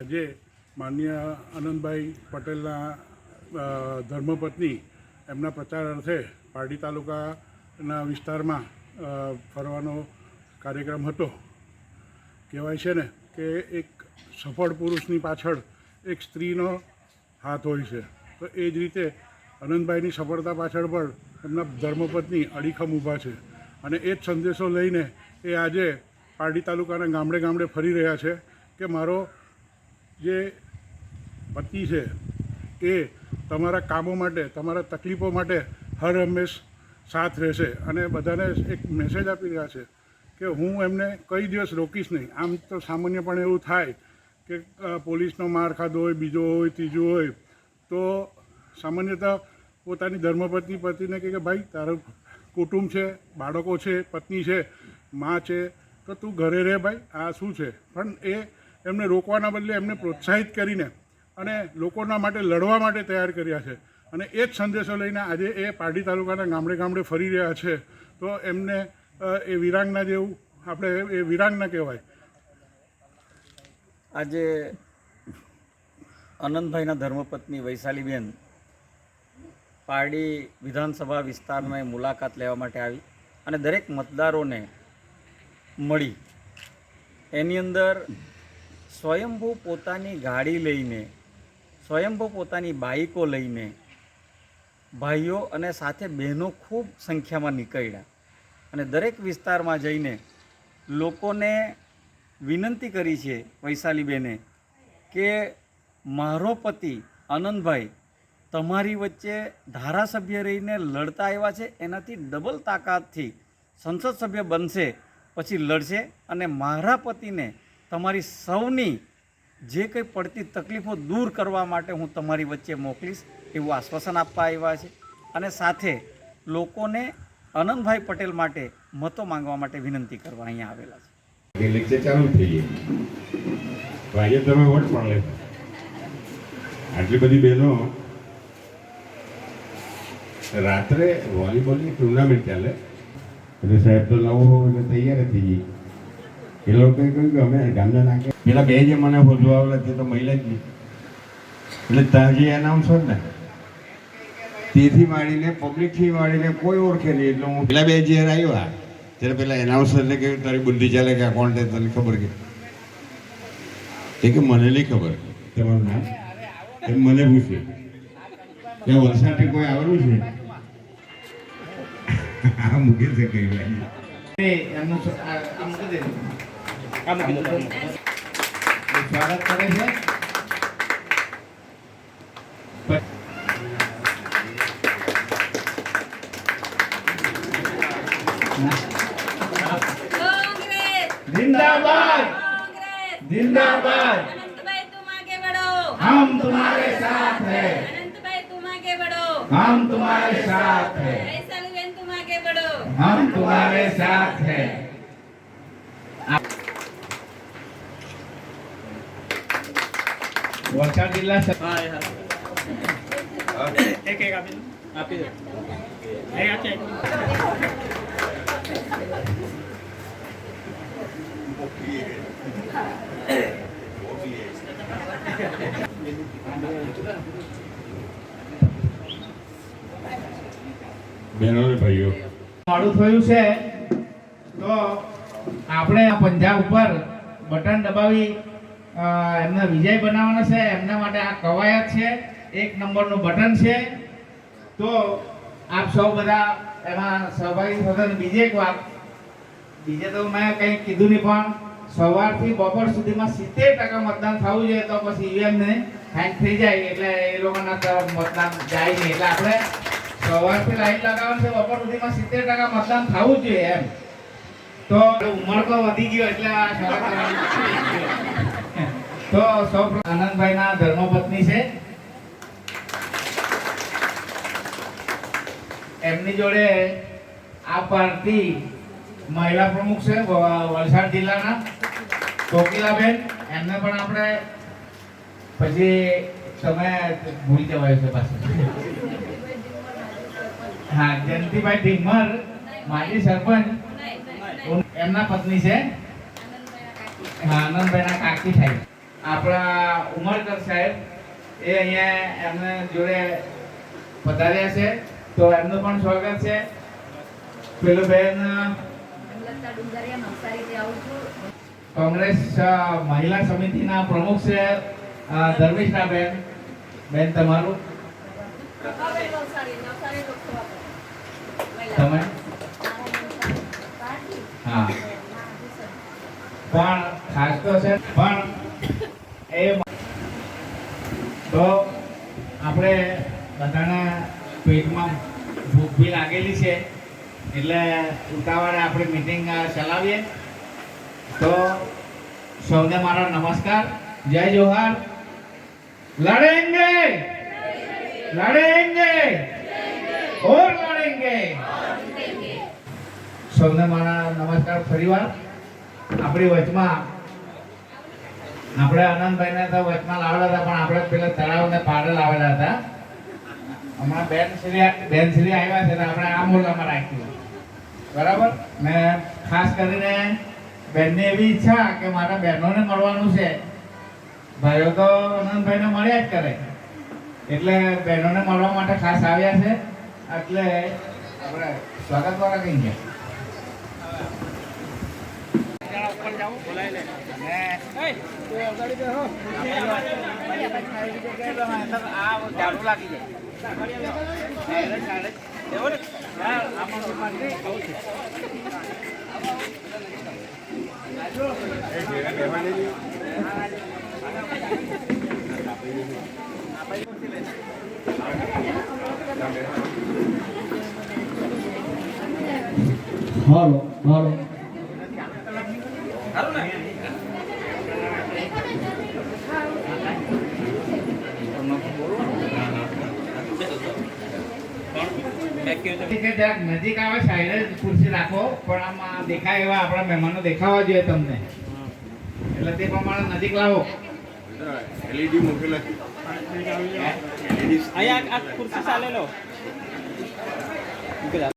આજે માનનીય આનંદભાઈ પટેલના ધર્મપત્ની એમના પ્રચાર અર્થે પારડી તાલુકાના વિસ્તારમાં ફરવાનો કાર્યક્રમ હતો. કહેવાય છે ને કે એક સફળ પુરુષની પાછળ એક સ્ત્રીનો હાથ હોય છે, તો એ જ રીતે આનંદભાઈની સફળતા પાછળ પણ એમના ધર્મપત્ની અડીખમ ઊભા છે અને એ જ સંદેશો લઈને એ આજે પારડી તાલુકાના ગામડે ગામડે ફરી રહ્યા છે કે મારો જે પતિ છે એ તમારા કામો માટે, તમારા તકલીફો માટે હર હંમેશ સાથ રહેશે અને બધાને એક મેસેજ આપી રહ્યા છે કે હું એમને કઈ દિવસ રોકીશ નહીં. આમ તો સામાન્યપણે એવું થાય કે પોલીસનો માર ખાધો હોય, બીજો હોય, ત્રીજો હોય, તો સામાન્યતઃ પોતાની ધર્મપત્ની પતિને કહે કે ભાઈ તારું કુટુંબ છે, બાળકો છે, પત્ની છે, મા છે, તો તું ઘરે રહે ભાઈ, આ શું છે. પણ એ એમને રોકવાના બદલે એમને પ્રોત્સાહિત કરીને અને લોકોના માટે લડવા માટે તૈયાર કર્યા છે અને એ જ સંદેશો લઈને આજે એ પારડી તાલુકાના ગામડે ગામડે ફરી રહ્યા છે. તો એમને એ વિરાંગના જેવું આપણે એ વિરાંગના કહેવાય. આજે આનંદભાઈના ધર્મપત્ની વૈશાલીબેન પારડી વિધાનસભા વિસ્તારમાં મુલાકાત લેવા માટે આવી અને દરેક મતદારોને મળી. એની અંદર સ્વયંભૂ પોતાની ગાડી લઈને, સ્વયંભૂ પોતાની બાઇકો લઈને ભાઈઓ અને સાથે બહેનો ખૂબ સંખ્યામાં નીકળ્યા અને દરેક વિસ્તારમાં જઈને લોકોને વિનંતી કરી છે વૈશાલીબેને કે મારો પતિ આનંદભાઈ તમારી વચ્ચે ધારાસભ્ય રહીને લડતા આવ્યા છે, એનાથી ડબલ તાકાતથી સંસદ સભ્ય બનશે પછી લડશે અને મારા પતિને તમારી સૌની જે કંઈ પડતી તકલીફો દૂર કરવા માટે હું તમારી વચ્ચે મોકલીશ એવું આશ્વાસન આપવા આવ્યા છે અને સાથે લોકોને આનંદભાઈ પટેલ માટે મતો માંગવા માટે વિનંતી કરવા અહીંયા આવેલા છે. લેક્ચર ચાલુ થઈ ગઈ તો આજે તમે વોટ પણ લેતા. આટલી બધી બહેનો રાત્રે વોલીબોલની ટુર્નામેન્ટ ચાલે એટલે સાહેબ તો નવો એટલે તૈયાર થઈ ગઈ. એ લોકોએ કહ્યું કે અમે ગામના નાખે પેલા બે જે મને વધુ આવેલા તે તો મહિલા જ નહીં, એટલે ત્યાં જે એનાઉન્સર ને તેથી માંડીને પબ્લિકથી માંડીને કોઈ ઓળખે નહીં. એટલે હું પેલા બે જ્યારે આવ્યા ત્યારે પેલા એનાઉન્સરને કહ્યું તારી બુદ્ધિ ચાલે કે આ કોણ છે તને ખબર કે મને નહીં ખબર તમારું નામ એમ મને પૂછ્યું કે વલસાડથી કોઈ આવેલું છે આ મૂકે છે કઈ એમનું સ્વાગત કરે છે. जिंदाबाद जिंदाबाद अनंतभाई तुम आगे बढ़ो, हम तुम्हारे साथ हैं, अनंतभाई तुम आगे बढ़ो, हम तुम्हारे साथ हैं, वैशालीबेन तुम आगे बढ़ो, हम तुम्हारे साथ हैं. વલસાડ જિલ્લા એક એક આપી દો. બહેનો અને ભાઈઓ મોડું થયું છે તો આપણે પંજા ઉપર બટન દબાવી એમને વિજય બનાવવાનો છે. એમના માટે આ કવાયત છે, 1 નંબરનું બટન છે. તો આપ સૌ બધા એમાં સહભાગી થશે. બીજી એક વાત, બીજે તો મેં કંઈ કીધું નહીં, પણ સવારથી બપોર સુધીમાં 70% મતદાન થવું જોઈએ તો પછી ઈવીએમને હેંગ થઈ જાય એટલે એ લોકોના તરફ મતદાન જાય નહીં. એટલે આપણે સવારથી લાઈન લગાવવાનું છે, બપોર સુધીમાં 70% મતદાન થવું જ જોઈએ એમ. તો ઉંમર તો વધી ગયો એટલે આ શરત તો સૌ આનંદભાઈના ધર્મપત્ની છે. એમની જોડે આ પાર્ટી મહિલા પ્રમુખ છે વલસાડ જિલ્લાના કોકિલાબેન, એમને પણ આપણે પછી તમે ભૂલી જવાય છે પાછું. હા, જયંતિભાઈ ઢીમર માજી સરપંચ એમના પત્ની છે. હા, આનંદભાઈના કાકી થાય. આપણા ઉમરકર સાહેબ એ અહીંયા એમને જોડે પધાર્યા છે, તો એમનું પણ સ્વાગત છે. પેલું બેન કોંગ્રેસ મહિલા સમિતિના પ્રમુખ છે ધર્મિષ્ઠાબેન. બેન તમારું તમે હા પણ ખાસ તો છે પણ એ તો આપણે બધાના પેટમાં ભૂખ બી લાગેલી છે એટલે ઉતાવળે આપણે મીટિંગ ચલાવીએ. તો સૌને મારા નમસ્કાર, જય જોહાર. લડેંગે લડેંગે ઓર લડેંગે. સૌને મારા નમસ્કાર ફરીવાર. આપણી વચમાં આપણે આનંદભાઈને તો વચમાં લાવેલા હતા, પણ આપણે પેલા તળાવને પાડે લાવેલા હતા. હમણાં બેનશ્રી આવ્યા છે, આપણે આ મોલામાં રાખ્યું. બરાબર ને ખાસ કરીને બેનની એવી ઈચ્છા કે મારા બહેનોને મળવાનું છે. ભાઈઓ તો આનંદભાઈને મળ્યા જ કરે, એટલે બહેનોને મળવા માટે ખાસ આવ્યા છે. એટલે આપણે સ્વાગત વાળા કઈ ગયા હાલો હાલો નજીક આવે સાઈડ ખુરશી રાખો, પણ આમાં દેખાય એવા આપણા મહેમાનો દેખાવા જોઈએ તમને, એટલે તે પ્રમાણે નજીક લાવો. એલઈડી મૂકેલા છે. અહીંયા આ ખુરશી ચાલે લો.